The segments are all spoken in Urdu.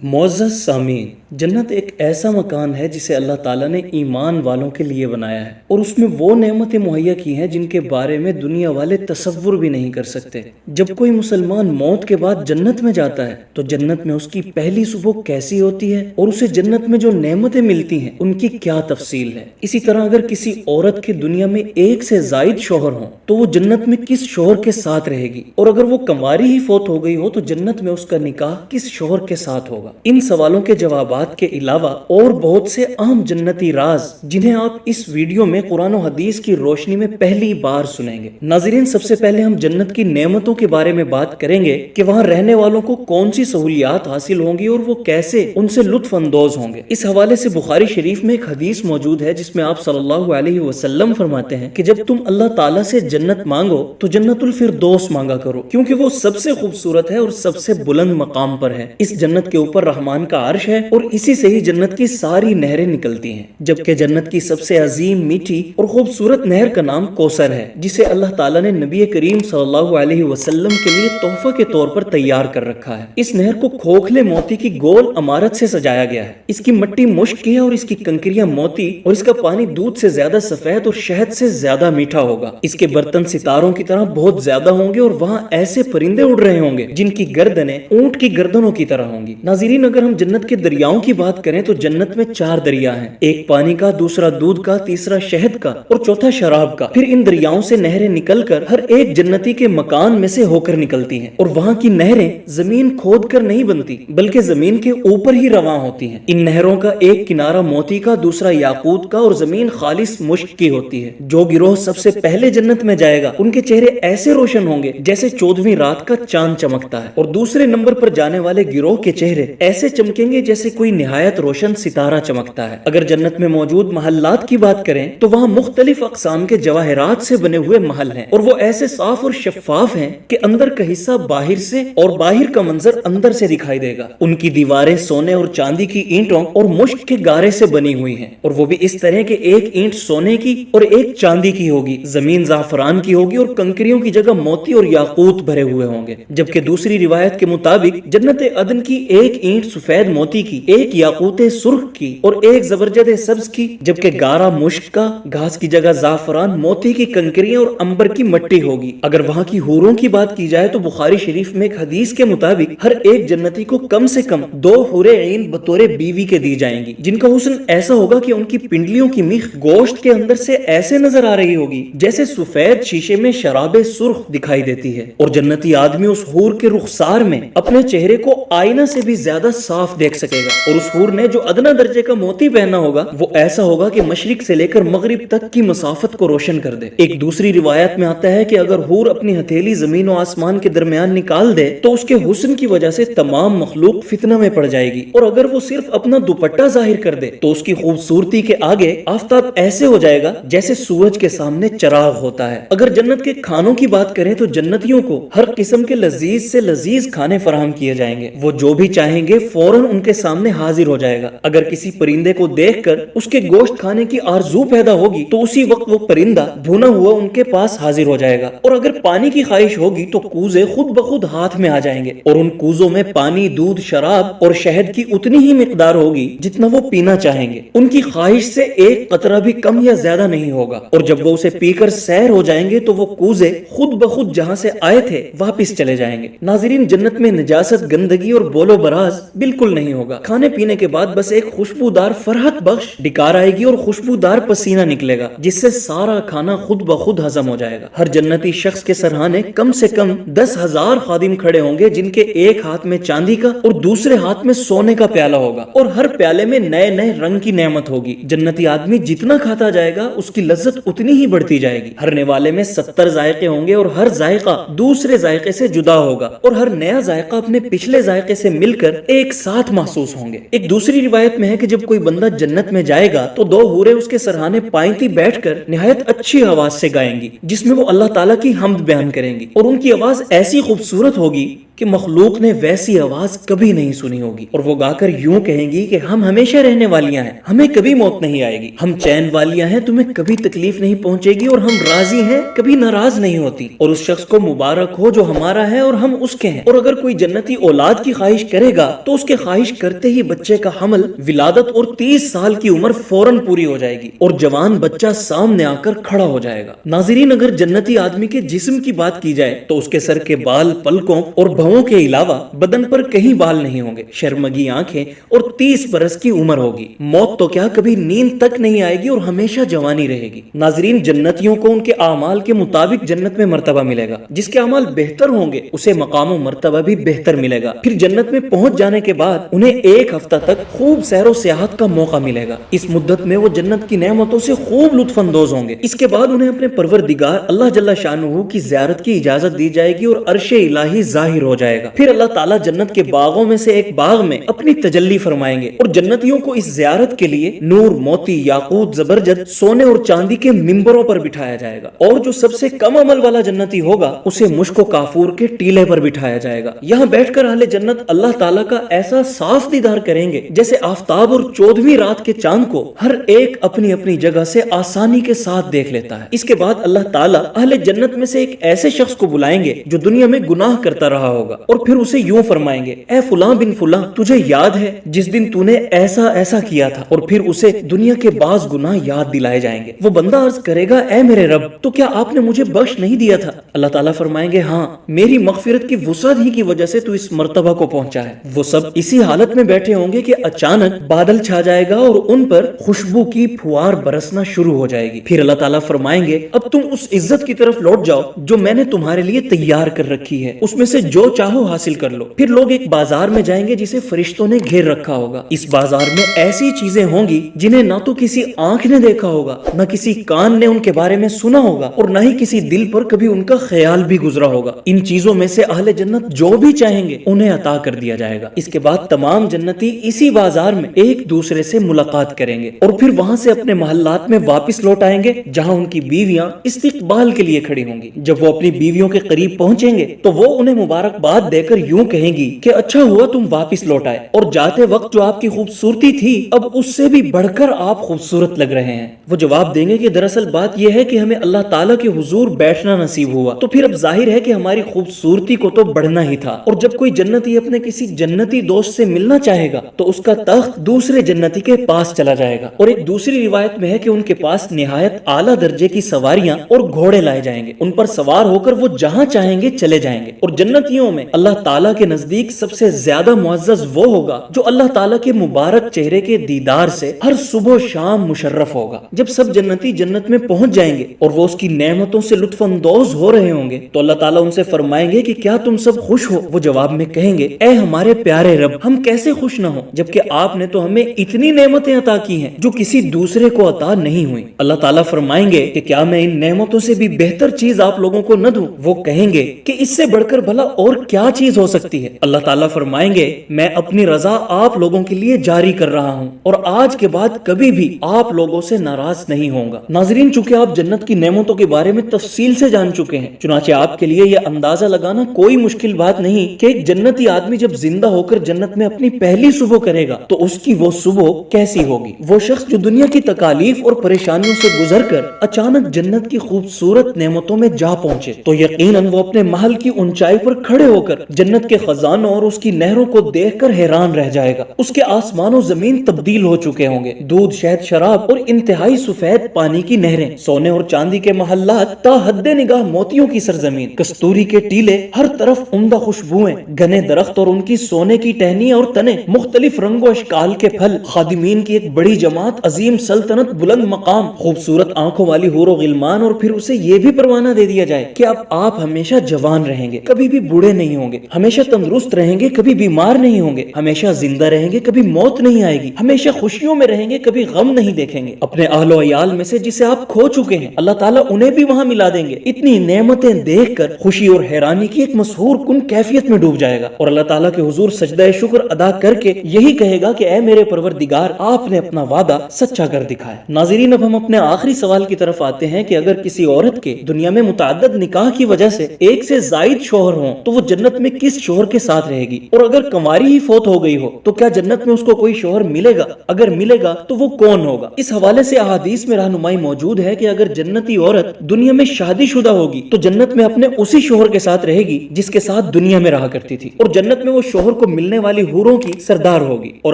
معزز سامعین، جنت ایک ایسا مکان ہے جسے اللہ تعالیٰ نے ایمان والوں کے لیے بنایا ہے اور اس میں وہ نعمتیں مہیا کی ہیں جن کے بارے میں دنیا والے تصور بھی نہیں کر سکتے۔ جب کوئی مسلمان موت کے بعد جنت میں جاتا ہے تو جنت میں اس کی پہلی صبح کیسی ہوتی ہے اور اسے جنت میں جو نعمتیں ملتی ہیں ان کی کیا تفصیل ہے۔ اسی طرح اگر کسی عورت کی دنیا میں ایک سے زائد شوہر ہوں تو وہ جنت میں کس شوہر کے ساتھ رہے گی، اور اگر وہ کنواری ہی فوت ہو گئی ہو تو جنت میں اس کا نکاح کس شوہر کے ساتھ ہوگا۔ ان سوالوں کے جوابات کے علاوہ اور بہت سے اہم جنتی راز جنہیں آپ اس ویڈیو میں قرآن و حدیث کی روشنی میں پہلی بار سنیں گے۔ ناظرین، سب سے پہلے ہم جنت کی نعمتوں کے بارے میں بات کریں گے کہ وہاں رہنے والوں کو کون سی سہولیات حاصل ہوں گی اور وہ کیسے ان سے لطف اندوز ہوں گے۔ اس حوالے سے بخاری شریف میں ایک حدیث موجود ہے جس میں آپ صلی اللہ علیہ وسلم فرماتے ہیں کہ جب تم اللہ تعالیٰ سے جنت مانگو تو جنت الفردوس مانگا کرو، کیونکہ وہ سب سے خوبصورت ہے اور سب سے بلند مقام پر ہے۔ اس جنت کے اوپر رحمان کا عرش ہے اور اسی سے ہی جنت کی ساری نہریں نکلتی ہیں، جبکہ جنت کی سب سے عظیم، میٹھی اور خوبصورت نہر کا نام کوثر ہے، جسے اللہ تعالیٰ نے نبی کریم صلی اللہ علیہ وسلم کے لیے تحفہ کے طور پر تیار کر رکھا ہے۔ اس نہر کو کھوکھلے موتی کی گول عمارت سے سجایا گیا ہے۔ اس کی مٹی مشک کی ہے اور اس کی کنکریاں موتی، اور اس کا پانی دودھ سے زیادہ سفید اور شہد سے زیادہ میٹھا ہوگا۔ اس کے برتن ستاروں کی طرح بہت زیادہ ہوں گے اور وہاں ایسے پرندے اڑ رہے ہوں گے جن کی گردنیں اونٹ کی گردنوں کی طرح ہوں گی۔ ناظرین، اگر ہم جنت کے دریاؤں کی بات کریں تو جنت میں 4 دریا ہیں، ایک پانی کا، دوسرا دودھ کا، تیسرا شہد کا اور چوتھا شراب کا۔ پھر ان دریاؤں سے نہریں نکل کر ہر ایک جنتی کے مکان میں سے ہو کر نکلتی ہیں، اور وہاں کی نہریں زمین کھود کر نہیں بنتی بلکہ زمین کے اوپر ہی رواں ہوتی ہیں۔ ان نہروں کا ایک کنارہ موتی کا، دوسرا یاقوت کا اور زمین خالص مشک کی ہوتی ہے۔ جو گروہ سب سے پہلے جنت میں جائے گا ان کے چہرے ایسے روشن ہوں گے جیسے 14ویں رات کا چاند چمکتا ہے، اور دوسرے نمبر پر جانے والے گروہ کے چہرے ایسے چمکیں گے جیسے کوئی نہایت روشن ستارہ چمکتا ہے۔ اگر جنت میں موجود محلات کی بات کریں تو وہاں مختلف اقسام کے جواہرات سے بنے ہوئے محل ہیں، اور وہ ایسے صاف اور شفاف ہیں کہ اندر کا حصہ باہر سے اور باہر کا منظر اندر سے دکھائی دے گا۔ ان کی دیواریں سونے اور چاندی کی اینٹوں اور مشک کے گارے سے بنی ہوئی ہیں، اور وہ بھی اس طرح کہ ایک اینٹ سونے کی اور ایک چاندی کی ہوگی، زمین زعفران کی ہوگی اور کنکریوں کی جگہ موتی اور یاقوت بھرے ہوئے ہوں گے۔ جبکہ دوسری روایت کے مطابق جنت عدن کی ایک اینٹ سفید موتی کی، ایک یاقوت سرخ کی اور ایک زبرجد سبز کی، جبکہ گارا مشک کا، گھاس کی جگہ زعفران، موتی کی کنکریاں اور عنبر کی مٹی ہوگی۔ اگر وہاں کی حوروں کی بات کی جائے تو بخاری شریف میں ایک حدیث کے مطابق ہر ایک جنتی کو کم سے کم 2 حور عین بطور بیوی کے دی جائیں گی، جن کا حسن ایسا ہوگا کہ ان کی پنڈلیوں کی میخ گوشت کے اندر سے ایسے نظر آ رہی ہوگی جیسے سفید شیشے میں شراب سرخ دکھائی دیتی ہے، اور جنتی آدمی اس حور کے رخسار میں اپنے چہرے کو آئینہ سے بھی زیادہ صاف دیکھ سکے گا، اور اس حور نے جو ادنا درجے کا موتی پہنا ہوگا وہ ایسا ہوگا کہ مشرق سے لے کر مغرب تک کی مسافت کو روشن کر دے۔ ایک دوسری روایت میں آتا ہے کہ اگر حور اپنی ہتھیلی زمین و آسمان کے درمیان نکال دے تو اس کے حسن کی وجہ سے تمام مخلوق فتنہ میں پڑ جائے گی، اور اگر وہ صرف اپنا دوپٹہ ظاہر کر دے تو اس کی خوبصورتی کے آگے آفتاب ایسے ہو جائے گا جیسے سورج کے سامنے چراغ ہوتا ہے۔ اگر جنت کے کھانوں کی بات کریں تو جنتیوں کو ہر قسم کے لذیذ سے لذیذ کھانے فراہم کیے جائیں گے، وہ جو بھی چاہیں گے فوراً ان کے سامنے حاضر ہو جائے گا۔ اگر کسی پرندے کو دیکھ کر اس کے گوشت کھانے کی آرزو پیدا ہوگی تو اسی وقت وہ پرندہ بھونا ہوا ان کے پاس حاضر ہو جائے گا، اور اگر پانی کی خواہش ہوگی تو کوزے خود بخود ہاتھ میں آ جائیں گے، اور ان کوزوں میں پانی، دودھ، شراب اور شہد کی اتنی ہی مقدار ہوگی جتنا وہ پینا چاہیں گے۔ ان کی خواہش سے ایک قطرہ بھی کم یا زیادہ نہیں ہوگا، اور جب وہ اسے پی کر سیر ہو جائیں گے تو وہ کوزے خود بخود جہاں سے آئے تھے واپس چلے جائیں گے۔ ناظرین، جنت میں نجاست، گندگی اور بول و براز بالکل نہیں ہوگا۔ کھانے پینے کے بعد بس ایک خوشبودار فرحت بخش ڈکار آئے گی اور خوشبودار پسینہ نکلے گا جس سے سارا کھانا خود بخود ہضم ہو جائے گا۔ ہر جنتی شخص کے سرہانے کم سے کم 10,000 خادم کھڑے ہوں گے جن کے ایک ہاتھ میں چاندی کا اور دوسرے ہاتھ میں سونے کا پیالہ ہوگا، اور ہر پیالے میں نئے نئے رنگ کی نعمت ہوگی۔ جنتی آدمی جتنا کھاتا جائے گا اس کی لذت اتنی ہی بڑھتی جائے گی۔ ہر نوالے میں 70 ذائقے ہوں گے اور ہر ذائقہ دوسرے ذائقے سے جدا ہوگا، اور ہر نیا ذائقہ اپنے پچھلے ذائقے سے مل کر ایک ساتھ محسوس ہوں گے۔ ایک دوسری روایت میں ہے کہ جب کوئی بندہ جنت میں جائے گا تو 2 حوریں اس کے سرہانے پائنتی بیٹھ کر نہایت اچھی آواز سے گائیں گی، جس میں وہ اللہ تعالیٰ کی حمد بیان کریں گی، اور ان کی آواز ایسی خوبصورت ہوگی کہ مخلوق نے ویسی آواز کبھی نہیں سنی ہوگی، اور وہ گا کر یوں کہیں گی کہ ہم ہمیشہ رہنے والیاں ہیں، ہمیں کبھی موت نہیں آئے گی، ہم چین والیاں ہیں، تمہیں کبھی تکلیف نہیں پہنچے گی، اور ہم راضی ہیں، کبھی ناراض نہیں ہوتی، اور اس شخص کو مبارک ہو جو ہمارا ہے اور ہم اس کے ہیں۔ اور اگر کوئی جنتی اولاد کی خواہش کرے گا تو اس کے خواہش کرتے ہی بچے کا حمل، ولادت اور 30 سال کی عمر فوراً پوری ہو جائے گی، اور جوان بچہ سامنے آ کر کھڑا ہو جائے گا۔ ناظرین، اگر جنتی آدمی کے جسم کی بات کی جائے تو اس کے سر کے بال، پلکوں اور بھووں کے علاوہ بدن پر کہیں بال نہیں ہوں گے، شرمگی آنکھیں اور 30 برس کی عمر ہوگی۔ موت تو کیا کبھی نیند تک نہیں آئے گی اور ہمیشہ جوانی رہے گی۔ ناظرین، جنتیوں کو ان کے اعمال کے مطابق جنت میں مرتبہ ملے گا، جس کے اعمال بہتر ہوں گے اسے مقام و مرتبہ بھی بہتر ملے گا۔ پھر جنت میں پہنچ جانے کے بعد انہیں 1 ہفتہ تک خوب سیر و سیاحت کا موقع ملے گا۔ اس مدت میں وہ جنت کی نعمتوں سے خوب لطف اندوز ہوں گے۔ اس کے بعد انہیں اپنے پروردگار اللہ جل شانہ کی زیارت کی اجازت دی جائے گی اور عرش الہی ظاہر ہو جائے گا۔ پھر اللہ تعالیٰ جنت کے باغوں میں سے ایک باغ میں اپنی تجلی فرمائیں گے، اور جنتیوں کو اس زیارت کے لیے نور، موتی، یاقوت، زبرجد، سونے اور چاندی کے ممبروں پر بٹھایا جائے گا، اور جو سب سے کم عمل والا جنتی ہوگا اسے مشک و کافور کے ٹیلے پر بٹھایا جائے گا۔ یہاں بیٹھ کر اہل جنت اللہ تعالیٰ کا ایسا صاف دیدار کریں گے جیسے آفتاب اور 14ویں رات کے چاند کو ہر ایک اپنی اپنی جگہ سے آسانی کے ساتھ دیکھ لیتا ہے۔ اس کے بعد اللہ تعالیٰ اہل جنت میں سے ایک ایسے شخص کو بلائیں گے جو دنیا میں گناہ کرتا رہا ہوگا، اور پھر اسے یوں فرمائیں گے، اے فلاں بن فلاں، تجھے یاد ہے جس دن تو نے ایسا ایسا کیا تھا، اور پھر اسے دنیا کے بعض گناہ یاد دلائے جائیں گے۔ وہ بندہ عرض کرے گا، اے میرے رب، تو کیا آپ نے مجھے بخش نہیں دیا تھا؟ اللہ تعالیٰ فرمائیں گے، ہاں، میری مغفرت کی وسعت ہی کی وجہ سے تو اس مرتبہ کو پہنچا ہے۔ وہ سب اسی حالت میں بیٹھے ہوں گے کہ اچانک بادل چھا جائے گا اور ان پر خوشبو کی پھوار برسنا شروع ہو جائے گی۔ پھر اللہ تعالیٰ فرمائیں گے، اب تم اس عزت کی طرف لوٹ جاؤ جو میں نے تمہارے لیے تیار کر رکھی ہے، اس میں سے جو چاہو حاصل کر لو۔ پھر لوگ ایک بازار میں جائیں گے جسے فرشتوں نے گھیر رکھا ہوگا۔ اس بازار میں ایسی چیزیں ہوں گی جنہیں نہ تو کسی آنکھ نے دیکھا ہوگا، نہ کسی کان نے ان کے بارے میں سنا ہوگا، اور نہ ہی کسی دل پر کبھی ان کا خیال بھی گزرا ہوگا۔ ان چیزوں میں سے اہل جنت جو بھی چاہیں گے انہیں عطا کر دیا جائے گا۔ اس کے بعد تمام جنتی اسی بازار میں ایک دوسرے سے ملاقات کریں گے، اور پھر وہاں سے اپنے محلات میں واپس لوٹ آئیں گے جہاں ان کی بیویاں استقبال کے لیے کھڑی ہوں گی۔ جب وہ اپنی بیویوں کے قریب پہنچیں گے تو وہ انہیں مبارکباد دے کر یوں کہیں گی کہ اچھا ہوا تم واپس لوٹ آئے، اور جاتے وقت جو آپ کی خوبصورتی تھی اب اس سے بھی بڑھ کر آپ خوبصورت لگ رہے ہیں۔ وہ جواب دیں گے کہ دراصل بات یہ ہے کہ ہمیں اللہ تعالیٰ کے حضور بیٹھنا نصیب ہوا، تو پھر اب ظاہر ہے کہ ہماری خوبصورتی کو تو بڑھنا ہی تھا۔ اور جب کوئی جنتی اپنے کسی جنتی دوست سے ملنا چاہے گا تو اس کا تخت دوسرے جنتی کے پاس چلا جائے گا، اور ایک دوسری روایت میں ہے کہ ان کے پاس نہایت اعلیٰ درجے کی سواریاں اور گھوڑے لائے جائیں گے، ان پر سوار ہو کر وہ جہاں چاہیں گے چلے جائیں گے۔ اور جنتیوں میں اللہ تعالیٰ کے نزدیک سب سے زیادہ معزز وہ ہوگا جو اللہ تعالیٰ کے مبارک چہرے کے دیدار سے ہر صبح و شام مشرف ہوگا۔ جب سب جنتی جنت میں پہنچ جائیں گے اور وہ اس کی نعمتوں سے لطف اندوز ہو رہے ہوں گے تو اللہ تعالیٰ ان سے فرمائیں گے کہ کیا تم سب خوش ہو؟ وہ جواب میں کہیں گے، اے ہمارے پیارے رب، ہم کیسے خوش نہ ہوں جبکہ آپ نے تو ہمیں اتنی نعمتیں عطا کی ہیں جو کسی دوسرے کو عطا نہیں ہوئی۔ اللہ تعالیٰ فرمائیں گے کہ کیا میں ان نعمتوں سے بھی بہتر چیز آپ لوگوں کو نہ دوں؟ وہ کہیں گے کہ اس سے بڑھ کر بھلا اور کیا چیز ہو سکتی ہے؟ اللہ تعالیٰ فرمائیں گے، میں اپنی رضا آپ لوگوں کے لیے جاری کر رہا ہوں اور آج کے بعد کبھی بھی آپ لوگوں سے ناراض نہیں ہوں گا۔ ناظرین، چونکہ آپ جنت کی نعمتوں کے بارے میں تفصیل سے جان چکے ہیں، چنانچہ آپ کے لیے یہ اندازہ لگانا کوئی مشکل بات نہیں کہ ایک جنتی آدمی جب زندہ ہو کر جنت میں اپنی پہلی صبح کرے گا تو اس کی وہ صبح کیسی ہوگی۔ وہ شخص جو دنیا کی تکالیف اور پریشانیوں سے گزر کر اچانک جنت کی خوبصورت نعمتوں میں جا پہنچے تو یقیناً وہ اپنے محل کی اونچائی پر کھڑے ہو کر جنت کے خزانوں اور اس کی نہروں کو دیکھ کر حیران رہ جائے گا۔ اس کے آسمان و زمین تبدیل ہو چکے ہوں گے، دودھ، شہد، شراب اور انتہائی سفید پانی کی نہریں، سونے اور چاندی کے محلات، تا حد نگاہ موتیوں کی سرزمین، کستوری کے ٹیلے، ہر طرف عمدہ خوشبوئیں، گھنے درخت اور ان کی سونے کی ٹہنیاں اور تنے، مختلف رنگ و اشکال کے پھل، خادمین کی ایک بڑی جماعت، عظیم سلطنت، بلند مقام، خوبصورت آنکھوں والی حور و غلمان، اور پھر اسے یہ بھی پروانہ دے دیا جائے کہ اب آپ ہمیشہ جوان رہیں گے، کبھی بھی بوڑھے نہیں ہوں گے، ہمیشہ تندرست رہیں گے، کبھی بیمار نہیں ہوں گے، ہمیشہ زندہ رہیں گے، کبھی موت نہیں آئے گی، ہمیشہ خوشیوں میں رہیں گے، کبھی غم نہیں دیکھیں گے۔ اپنے اہل و عیال میں سے جسے آپ کھو چکے ہیں اللہ تعالیٰ انہیں بھی وہاں ملا دیں گے۔ اتنی نعمتیں دیکھ کر خوشی اور حیرانی کی ایک مسحور کن کیفیت میں ڈوب جائے گا اور اللہ تعالیٰ کے حضور سجدہ شکر ادا کر کے یہی کہے گا کہ اے میرے پروردگار، آپ نے اپنا وعدہ سچا کر دکھایا۔ ناظرین، اب ہم اپنے آخری سوال کی طرف آتے ہیں کہ اگر کسی عورت کے دنیا میں متعدد نکاح کی وجہ سے ایک سے زائد شوہر ہوں تو وہ جنت میں کس شوہر کے ساتھ رہے گی، اور اگر کنواری ہی فوت ہو گئی ہو تو کیا جنت میں اس کو کوئی شوہر ملے گا؟ اگر ملے گا تو وہ کون ہوگا؟ اس حوالے سے احادیث میں رہنمائی موجود ہے کہ اگر جنتی عورت دنیا میں شادی شدہ ہوگی تو جنت میں اپنے اسی شوہر کے ساتھ رہے گی جس کے ساتھ دنیا میں رہا کرتی تھی، اور جنت میں وہ شوہر کو ملنے والی حوروں کی سردار ہوگی، اور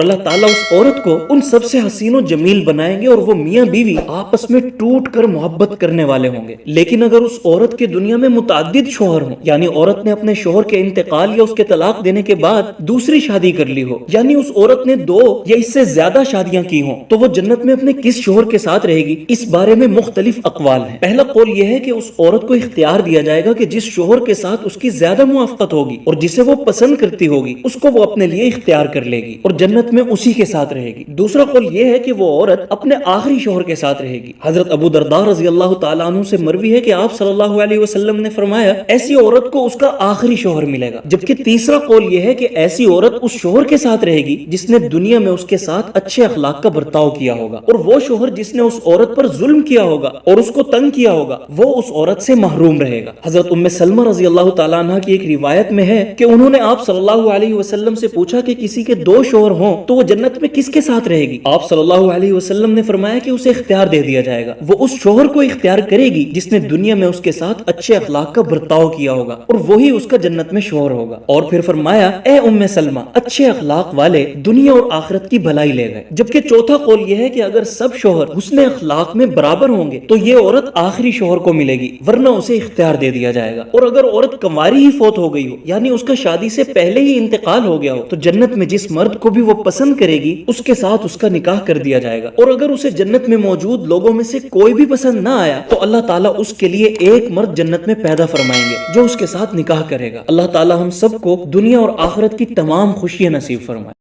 اللہ تعالیٰ اس عورت کو ان سب سے حسین و جمیل بنائیں گے، اور وہ میاں بیوی آپس میں ٹوٹ کر محبت کرنے والے ہوں گے۔ لیکن اگر اس عورت کے دنیا میں متعدد شوہر ہوں، یعنی عورت نے اپنے شوہر کے انتقال یا اس کے طلاق دینے کے بعد دوسری شادی کر لی ہو، یعنی اس عورت نے 2 یا اس سے زیادہ شادیاں کی ہوں، تو وہ جنت میں اپنے کس شوہر کے ساتھ رہے گی؟ اس بارے میں مختلف اقوال ہیں۔ پہلا قول یہ ہے کہ اس عورت کو اختیار دیا جائے گا کہ جس شوہر کے ساتھ اس کی زیادہ موافقت ہوگی اور جسے وہ پسند کرتی ہوگی اس کو وہ اپنے لیے اختیار کر لے گی اور جنت میں اسی کے ساتھ رہے گی۔ دوسرا قول یہ ہے کہ وہ عورت اپنے آخری شوہر کے ساتھ رہے گی۔ حضرت ابو درداء رضی اللہ تعالیٰ عنہ سے مروی ہے کہ آپ صلی اللہ علیہ وسلم نے فرمایا ایسی عورت کو اس کا آخری شوہر ملے گا۔ جبکہ تیسرا قول یہ ہے کہ ایسی عورت اس شوہر کے ساتھ رہے گی جس نے دنیا میں اس کے ساتھ اچھے اخلاق کا برتاؤ کیا ہوگا، اور وہ شوہر جس نے اس عورت پر ظلم کیا ہوگا اور اس کو تنگ کیا ہوگا وہ اس عورت سے محروم رہے گا۔ حضرت ام سلمہ رضی اللہ تعالیٰ عنہ کی ایک روایت میں ہے کہ انہوں نے آپ صلی اللہ علیہ وسلم سے پوچھا کہ کسی کے 2 شوہر ہوں تو وہ جنت میں کس کے ساتھ رہے گی؟ آپ صلی اللہ علیہ وسلم نے فرمایا کہ اسے اختیار دے دیا جائے گا، وہ اس شوہر کو اختیار کرے گی جس نے دنیا میں اس کے ساتھ اچھے اخلاق کا برتاؤ کیا ہوگا، اور وہی اس کا جنت میں شوہر ہوگا۔ اور پھر فرمایا اے ام سلمہ اچھے اخلاق والے دنیا اور آخرت کی بھلائی لے گئے۔ جبکہ چوتھا قول یہ ہے کہ اگر سب شوہر حسن اخلاق میں برابر ہوں گے تو یہ عورت آخری شوہر کو ملے گی، ورنہ اسے اختیار دے دیا جائے گا۔ اور اگر عورت کنواری ہی فوت ہو گئی ہو، یعنی اس کا شادی سے پہلے ہی انتقال ہو گیا ہو، تو جنت میں جس مرد کو بھی وہ پسند کرے گی اس کے ساتھ اس کا نکاح کر دیا جائے گا، اور اگر اسے جنت میں موجود لوگوں میں سے کوئی بھی پسند نہ آیا تو اللہ تعالیٰ اس کے لیے ایک مرد جنت میں پیدا فرمائیں گے جو اس کے ساتھ نکاح کرے گا۔ اللہ تعالیٰ ہم سب کو دنیا اور آخرت کی تمام خوشیاں نصیب فرمائے۔